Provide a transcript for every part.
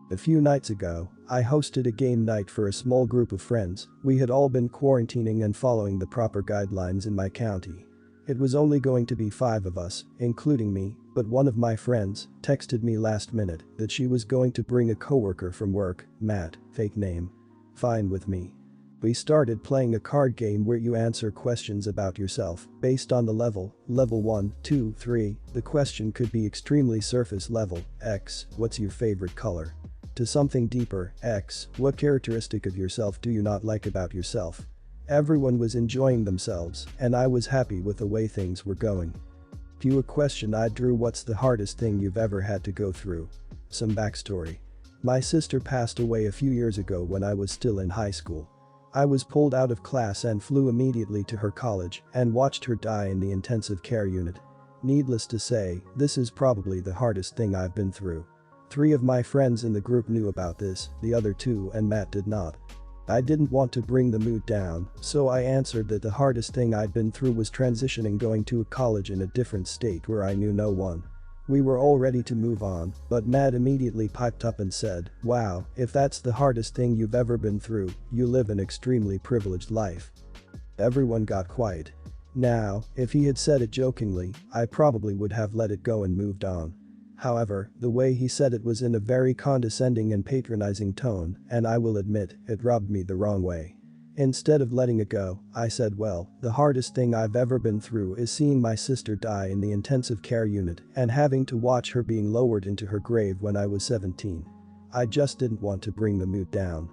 A few nights ago, I hosted a game night for a small group of friends. We had all been quarantining and following the proper guidelines in my county. It was only going to be 5 of us, including me, but one of my friends texted me last minute that she was going to bring a coworker from work, Matt, fake name. Fine with me. We started playing a card game where you answer questions about yourself based on the level 1, 2, 3. The question could be extremely surface level, X, what's your favorite color? To something deeper, X, what characteristic of yourself do you not like about yourself? Everyone was enjoying themselves, and I was happy with the way things were going. To a question I drew, what's the hardest thing you've ever had to go through? Some backstory. My sister passed away a few years ago when I was still in high school. I was pulled out of class and flew immediately to her college and watched her die in the intensive care unit. Needless to say, this is probably the hardest thing I've been through. 3 of my friends in the group knew about this, the other 2 and Matt did not. I didn't want to bring the mood down, so I answered that the hardest thing I'd been through was transitioning, going to a college in a different state where I knew no one. We were all ready to move on, but Matt immediately piped up and said, "Wow, if that's the hardest thing you've ever been through, you live an extremely privileged life." Everyone got quiet. Now, if he had said it jokingly, I probably would have let it go and moved on. However, the way he said it was in a very condescending and patronizing tone, and I will admit, it rubbed me the wrong way. Instead of letting it go, I said, well, the hardest thing I've ever been through is seeing my sister die in the intensive care unit and having to watch her being lowered into her grave when I was 17. I just didn't want to bring the mood down.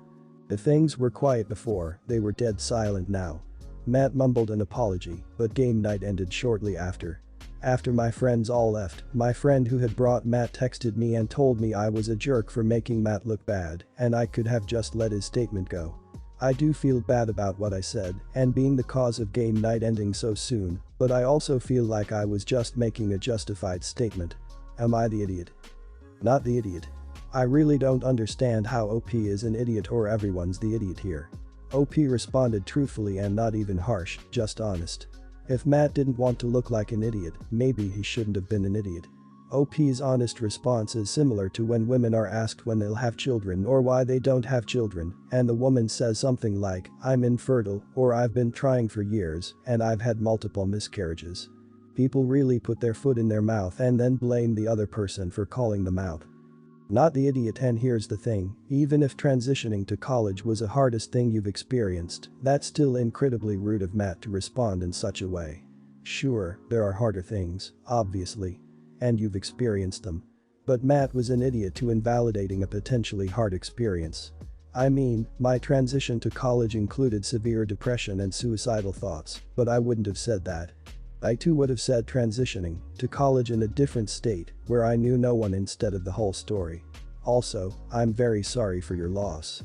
If things were quiet before, they were dead silent now. Matt mumbled an apology, but game night ended shortly after. After my friends all left, my friend who had brought Matt texted me and told me I was a jerk for making Matt look bad, and I could have just let his statement go. I do feel bad about what I said and being the cause of game night ending so soon, but I also feel like I was just making a justified statement. Am I the idiot? Not the idiot. I really don't understand how OP is an idiot or everyone's the idiot here. OP responded truthfully and not even harsh, just honest. If Matt didn't want to look like an idiot, maybe he shouldn't have been an idiot. OP's honest response is similar to when women are asked when they'll have children or why they don't have children, and the woman says something like, "I'm infertile," or "I've been trying for years and I've had multiple miscarriages." People really put their foot in their mouth and then blame the other person for calling them out. Not the idiot. And here's the thing, even if transitioning to college was the hardest thing you've experienced, that's still incredibly rude of Matt to respond in such a way. Sure, there are harder things, obviously. And you've experienced them. But Matt was an idiot to invalidating a potentially hard experience. I mean, my transition to college included severe depression and suicidal thoughts, but I wouldn't have said that. I too would have said transitioning to college in a different state where I knew no one instead of the whole story. Also, I'm very sorry for your loss.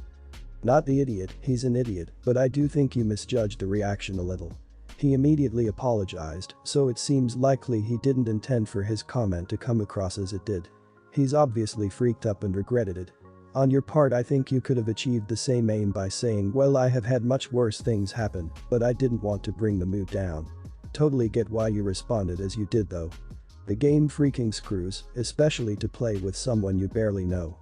Not the idiot, he's an idiot, but I do think you misjudged the reaction a little. He immediately apologized, so it seems likely he didn't intend for his comment to come across as it did. He's obviously freaked up and regretted it. On your part, I think you could have achieved the same aim by saying, well, I have had much worse things happen, but I didn't want to bring the mood down. Totally get why you responded as you did though. The game freaking screws, especially to play with someone you barely know.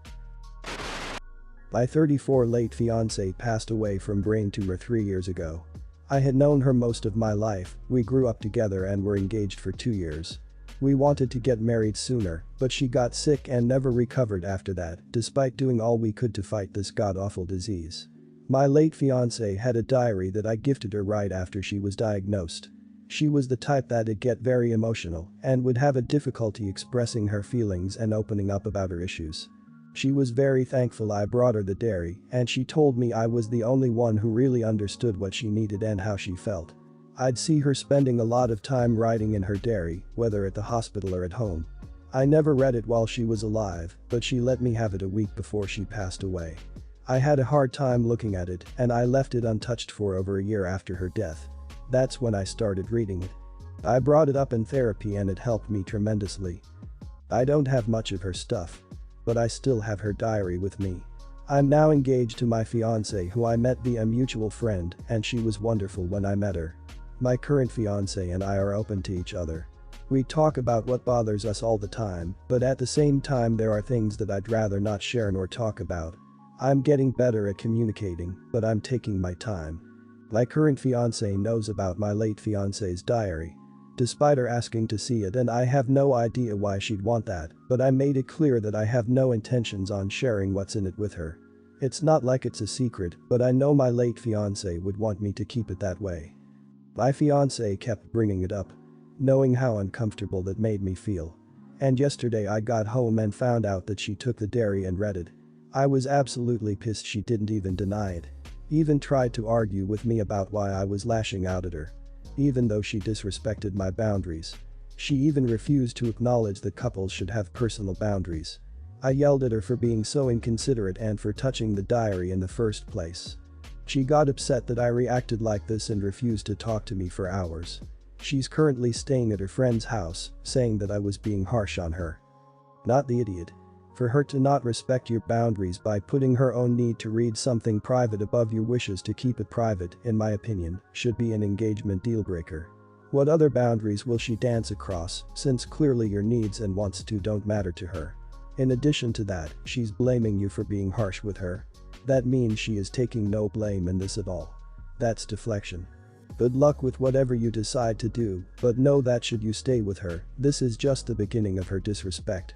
My 34 late fiancée passed away from brain tumor 3 years ago. I had known her most of my life, we grew up together and were engaged for 2 years. We wanted to get married sooner, but she got sick and never recovered after that, despite doing all we could to fight this god-awful disease. My late fiancée had a diary that I gifted her right after she was diagnosed. She was the type that'd get very emotional and would have a difficulty expressing her feelings and opening up about her issues. She was very thankful I brought her the diary, and she told me I was the only one who really understood what she needed and how she felt. I'd see her spending a lot of time writing in her diary, whether at the hospital or at home. I never read it while she was alive, but she let me have it a week before she passed away. I had a hard time looking at it, and I left it untouched for over a year after her death. That's when I started reading it. I brought it up in therapy and it helped me tremendously. I don't have much of her stuff, but I still have her diary with me. I'm now engaged to my fiancée, who I met via a mutual friend, and she was wonderful when I met her. My current fiancée and I are open to each other. We talk about what bothers us all the time, but at the same time there are things that I'd rather not share nor talk about. I'm getting better at communicating, but I'm taking my time. My current fiancé knows about my late fiancé's diary. Despite her asking to see it, and I have no idea why she'd want that, but I made it clear that I have no intentions on sharing what's in it with her. It's not like it's a secret, but I know my late fiancé would want me to keep it that way. My fiancé kept bringing it up, knowing how uncomfortable that made me feel. And yesterday I got home and found out that she took the diary and read it. I was absolutely pissed she didn't even deny it. Even tried to argue with me about why I was lashing out at her. Even though she disrespected my boundaries. She even refused to acknowledge that couples should have personal boundaries. I yelled at her for being so inconsiderate and for touching the diary in the first place. She got upset that I reacted like this and refused to talk to me for hours. She's currently staying at her friend's house, saying that I was being harsh on her. Not the idiot. For her to not respect your boundaries by putting her own need to read something private above your wishes to keep it private, in my opinion, should be an engagement dealbreaker. What other boundaries will she dance across, since clearly your needs and wants to don't matter to her? In addition to that, she's blaming you for being harsh with her. That means she is taking no blame in this at all. That's deflection. Good luck with whatever you decide to do, but know that should you stay with her, this is just the beginning of her disrespect.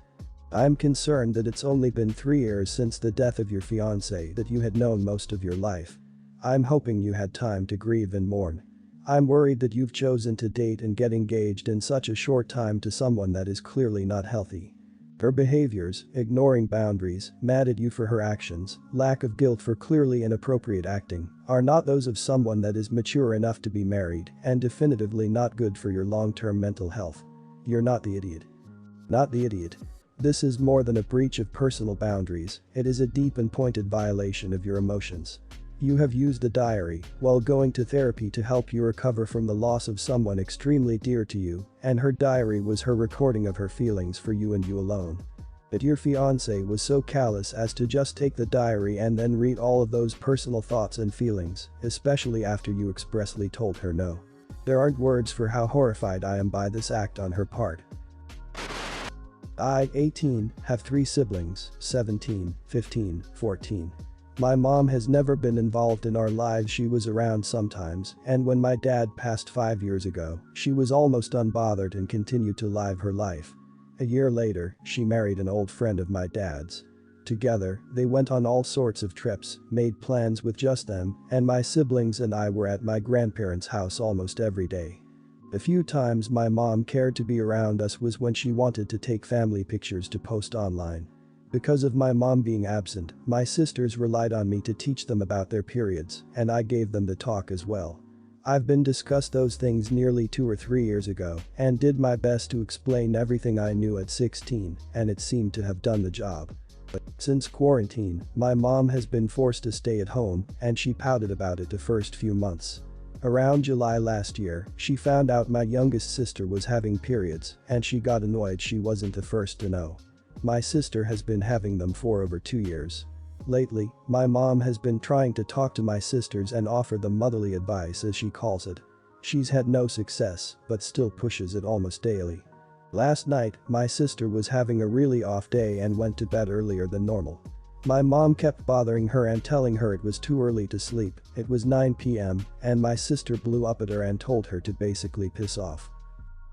I'm concerned that it's only been 3 years since the death of your fiancé that you had known most of your life. I'm hoping you had time to grieve and mourn. I'm worried that you've chosen to date and get engaged in such a short time to someone that is clearly not healthy. Her behaviors, ignoring boundaries, mad at you for her actions, lack of guilt for clearly inappropriate acting, are not those of someone that is mature enough to be married and definitively not good for your long-term mental health. You're not the idiot. Not the idiot. This is more than a breach of personal boundaries, it is a deep and pointed violation of your emotions. You have used the diary while going to therapy to help you recover from the loss of someone extremely dear to you, and her diary was her recording of her feelings for you and you alone. But your fiancé was so callous as to just take the diary and then read all of those personal thoughts and feelings, especially after you expressly told her no. There aren't words for how horrified I am by this act on her part. I, 18, have 3 siblings, 17, 15, 14. My mom has never been involved in our lives. She was around sometimes, and when my dad passed 5 years ago, she was almost unbothered and continued to live her life. A year later, she married an old friend of my dad's. Together, they went on all sorts of trips, made plans with just them, and my siblings and I were at my grandparents' house almost every day. A few times my mom cared to be around us was when she wanted to take family pictures to post online. Because of my mom being absent, my sisters relied on me to teach them about their periods, and I gave them the talk as well. I've been discussed those things nearly 2 or 3 years ago and did my best to explain everything I knew at 16, and it seemed to have done the job. But since quarantine, my mom has been forced to stay at home, and she pouted about it the first few months. Around July last year, she found out my youngest sister was having periods, and she got annoyed she wasn't the first to know. My sister has been having them for over 2 years. Lately, my mom has been trying to talk to my sisters and offer them motherly advice, as she calls it. She's had no success, but still pushes it almost daily. Last night, my sister was having a really off day and went to bed earlier than normal. My mom kept bothering her and telling her it was too early to sleep. It was 9 p.m, and my sister blew up at her and told her to basically piss off.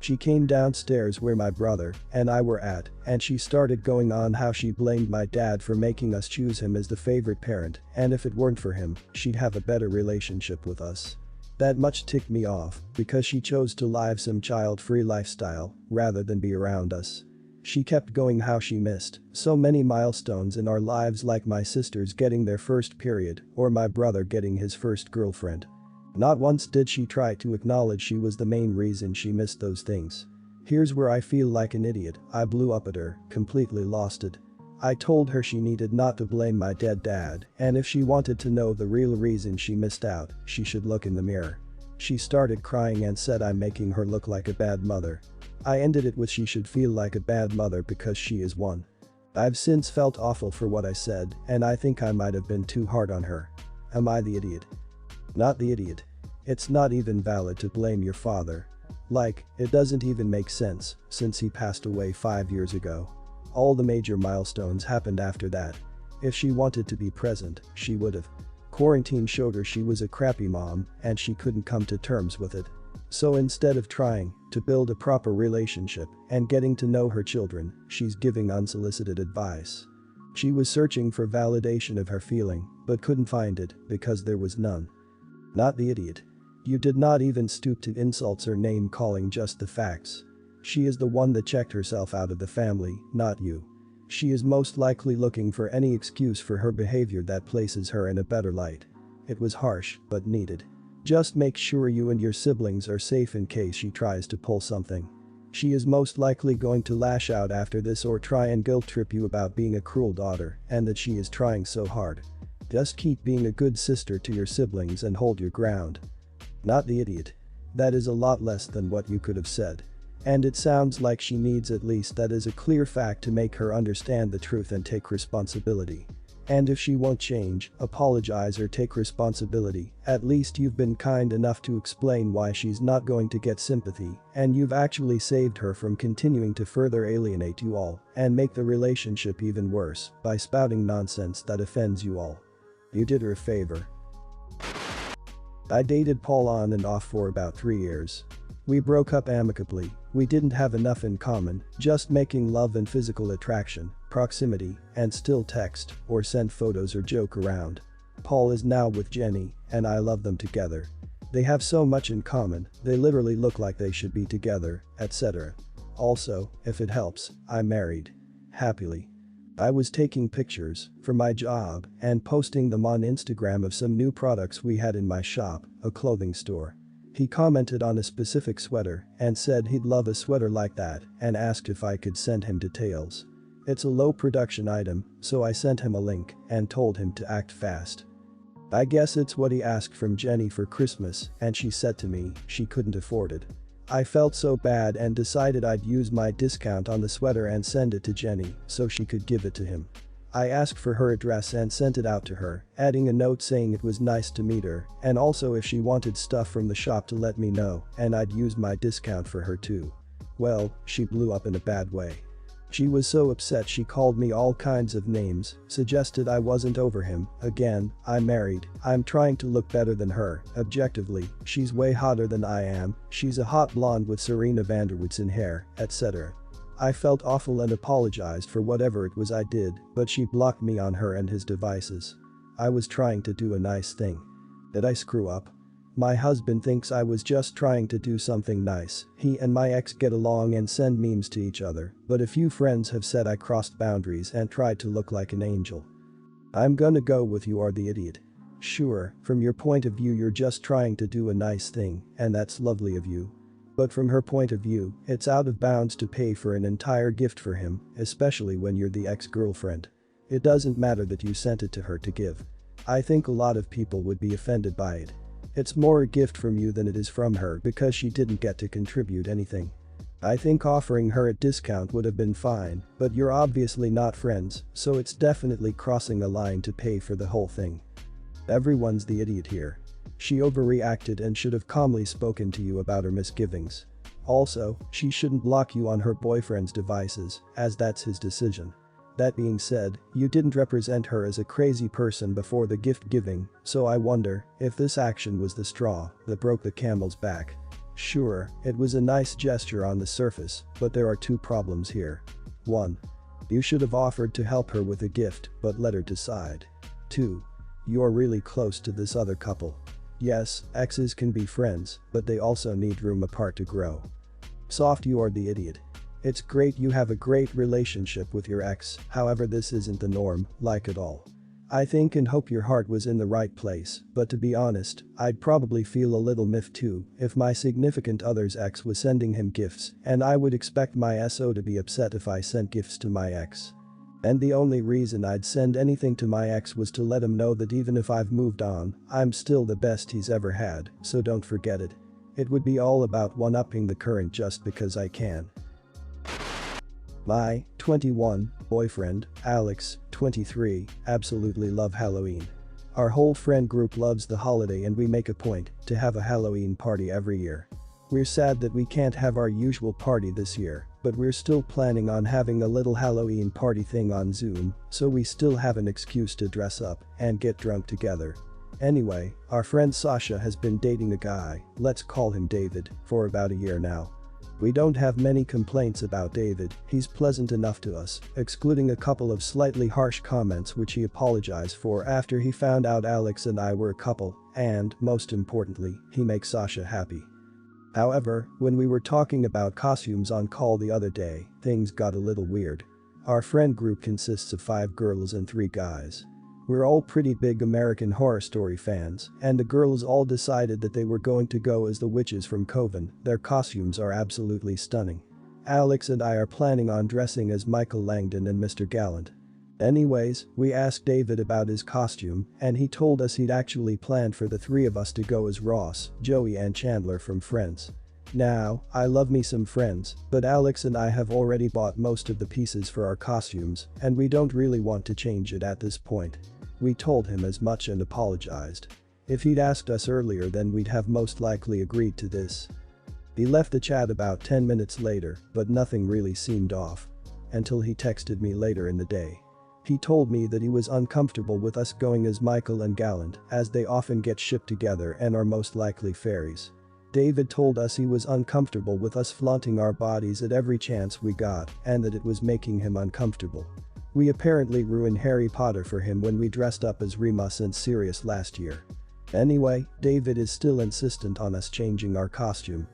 She came downstairs where my brother and I were at, and she started going on how she blamed my dad for making us choose him as the favorite parent, and if it weren't for him, she'd have a better relationship with us. That much ticked me off, because she chose to live some child-free lifestyle rather than be around us. She kept going how she missed so many milestones in our lives, like my sisters getting their first period or my brother getting his first girlfriend. Not once did she try to acknowledge she was the main reason she missed those things. Here's where I feel like an idiot. I blew up at her, completely lost it. I told her she needed not to blame my dead dad, and if she wanted to know the real reason she missed out, she should look in the mirror. She started crying and said I'm making her look like a bad mother. I ended it with she should feel like a bad mother because she is one. I've since felt awful for what I said, and I think I might have been too hard on her. Am I the idiot? Not the idiot. It's not even valid to blame your father. Like, it doesn't even make sense, since he passed away 5 years ago. All the major milestones happened after that. If she wanted to be present, she would've. Quarantine showed her she was a crappy mom and she couldn't come to terms with it. So instead of trying to build a proper relationship and getting to know her children, she's giving unsolicited advice. She was searching for validation of her feeling, but couldn't find it because there was none. Not the idiot. You did not even stoop to insults or name calling, just the facts. She is the one that checked herself out of the family, not you. She is most likely looking for any excuse for her behavior that places her in a better light. It was harsh, but needed. Just make sure you and your siblings are safe in case she tries to pull something. She is most likely going to lash out after this or try and guilt trip you about being a cruel daughter and that she is trying so hard. Just keep being a good sister to your siblings and hold your ground. Not the idiot. That is a lot less than what you could have said. And it sounds like she needs at least that as a clear fact to make her understand the truth and take responsibility. And if she won't change, apologize or take responsibility, at least you've been kind enough to explain why she's not going to get sympathy, and you've actually saved her from continuing to further alienate you all and make the relationship even worse by spouting nonsense that offends you all. You did her a favor. I dated Paul on and off for about 3 years. We broke up amicably. We didn't have enough in common, just making love and physical attraction, proximity, and still text or send photos or joke around. Paul is now with Jenny, and I love them together. They have so much in common, they literally look like they should be together, etc. Also, if it helps, I'm married. Happily. I was taking pictures for my job and posting them on Instagram of some new products we had in my shop, a clothing store. He commented on a specific sweater and said he'd love a sweater like that and asked if I could send him details. It's a low production item, so I sent him a link and told him to act fast. I guess it's what he asked from Jenny for Christmas, and she said to me she couldn't afford it. I felt so bad and decided I'd use my discount on the sweater and send it to Jenny so she could give it to him. I asked for her address and sent it out to her, adding a note saying it was nice to meet her and also if she wanted stuff from the shop to let me know and I'd use my discount for her too. Well, she blew up in a bad way. She was so upset she called me all kinds of names, suggested I wasn't over him. Again, I'm married, I'm trying to look better than her, objectively, she's way hotter than I am, she's a hot blonde with Serena van der Woodsen hair, etc. I felt awful and apologized for whatever it was I did, but she blocked me on her and his devices. I was trying to do a nice thing. Did I screw up? My husband thinks I was just trying to do something nice. He and my ex get along and send memes to each other, but a few friends have said I crossed boundaries and tried to look like an angel. I'm gonna go with you are the idiot. Sure, from your point of view you're just trying to do a nice thing, and that's lovely of you. But from her point of view, it's out of bounds to pay for an entire gift for him, especially when you're the ex-girlfriend. It doesn't matter that you sent it to her to give. I think a lot of people would be offended by it. It's more a gift from you than it is from her because she didn't get to contribute anything. I think offering her a discount would have been fine, but you're obviously not friends, so it's definitely crossing a line to pay for the whole thing. Everyone's the idiot here. She overreacted and should have calmly spoken to you about her misgivings. Also, she shouldn't block you on her boyfriend's devices, as that's his decision. That being said, you didn't represent her as a crazy person before the gift giving, so I wonder if this action was the straw that broke the camel's back. Sure, it was a nice gesture on the surface, but there are 2 problems here. 1. You should have offered to help her with a gift but let her decide. 2. You're really close to this other couple. Yes, exes can be friends, but they also need room apart to grow. Soft, you are the idiot. It's great you have a great relationship with your ex, however this isn't the norm, like at all. I think and hope your heart was in the right place, but to be honest, I'd probably feel a little miffed too if my significant other's ex was sending him gifts, and I would expect my SO to be upset if I sent gifts to my ex. And the only reason I'd send anything to my ex was to let him know that even if I've moved on, I'm still the best he's ever had, so don't forget it. It would be all about one-upping the current just because I can. My 21 boyfriend, Alex, 23, absolutely love Halloween. Our whole friend group loves the holiday and we make a point to have a Halloween party every year. We're sad that we can't have our usual party this year, but we're still planning on having a little Halloween party thing on Zoom, so we still have an excuse to dress up and get drunk together. Anyway, our friend Sasha has been dating a guy, let's call him David, for about a year now. We don't have many complaints about David, he's pleasant enough to us, excluding a couple of slightly harsh comments which he apologized for after he found out Alex and I were a couple, and, most importantly, he makes Sasha happy. However, when we were talking about costumes on call the other day, things got a little weird. Our friend group consists of 5 girls and 3 guys. We're all pretty big American Horror Story fans, and the girls all decided that they were going to go as the witches from Coven. Their costumes are absolutely stunning. Alex and I are planning on dressing as Michael Langdon and Mr. Gallant. Anyways, we asked David about his costume, and he told us he'd actually planned for the 3 of us to go as Ross, Joey and Chandler from Friends. Now, I love me some Friends, but Alex and I have already bought most of the pieces for our costumes, and we don't really want to change it at this point. We told him as much and apologized. If he'd asked us earlier, then we'd have most likely agreed to this. He left the chat about 10 minutes later, but nothing really seemed off. Until he texted me later in the day. He told me that he was uncomfortable with us going as Michael and Gallant, as they often get shipped together and are most likely fairies. David told us he was uncomfortable with us flaunting our bodies at every chance we got, and that it was making him uncomfortable. We apparently ruined Harry Potter for him when we dressed up as Remus and Sirius last year. Anyway, David is still insistent on us changing our costume.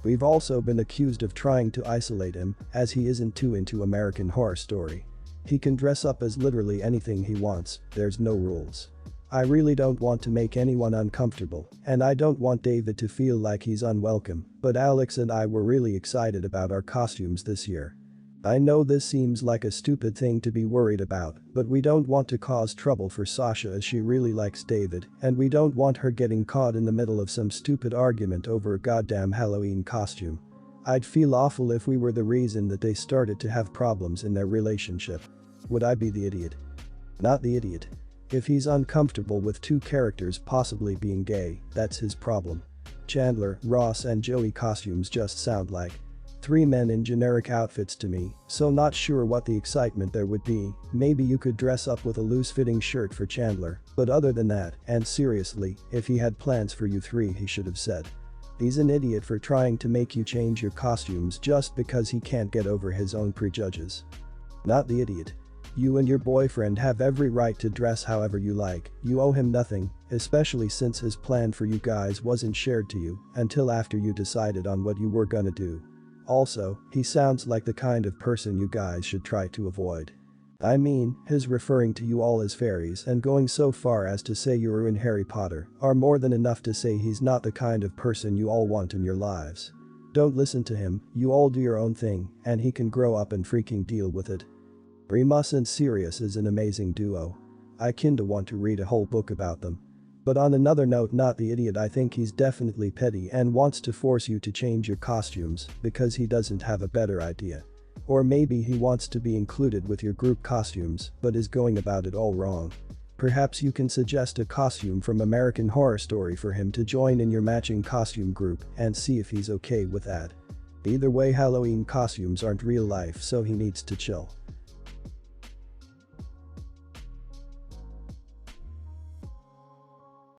We've also been accused of trying to isolate him, as he isn't too into American Horror Story. He can dress up as literally anything he wants, there's no rules. I really don't want to make anyone uncomfortable, and I don't want David to feel like he's unwelcome, but Alex and I were really excited about our costumes this year. I know this seems like a stupid thing to be worried about, but we don't want to cause trouble for Sasha as she really likes David, and we don't want her getting caught in the middle of some stupid argument over a goddamn Halloween costume. I'd feel awful if we were the reason that they started to have problems in their relationship. Would I be the idiot? Not the idiot. If he's uncomfortable with 2 characters possibly being gay, that's his problem. Chandler, Ross and Joey costumes just sound like 3 men in generic outfits to me, so not sure what the excitement there would be. Maybe you could dress up with a loose-fitting shirt for Chandler, but other than that, and seriously, if he had plans for you 3 he should have said. He's an idiot for trying to make you change your costumes just because he can't get over his own prejudices. Not the idiot. You and your boyfriend have every right to dress however you like, you owe him nothing, especially since his plan for you guys wasn't shared to you until after you decided on what you were gonna do. Also, he sounds like the kind of person you guys should try to avoid. I mean, his referring to you all as fairies and going so far as to say you're in Harry Potter are more than enough to say he's not the kind of person you all want in your lives. Don't listen to him, you all do your own thing, and he can grow up and freaking deal with it. Remus and Sirius is an amazing duo. I kinda want to read a whole book about them. But on another note, not the idiot, I think he's definitely petty and wants to force you to change your costumes because he doesn't have a better idea. Or maybe he wants to be included with your group costumes but is going about it all wrong. Perhaps you can suggest a costume from American Horror Story for him to join in your matching costume group and see if he's okay with that. Either way, Halloween costumes aren't real life, so he needs to chill.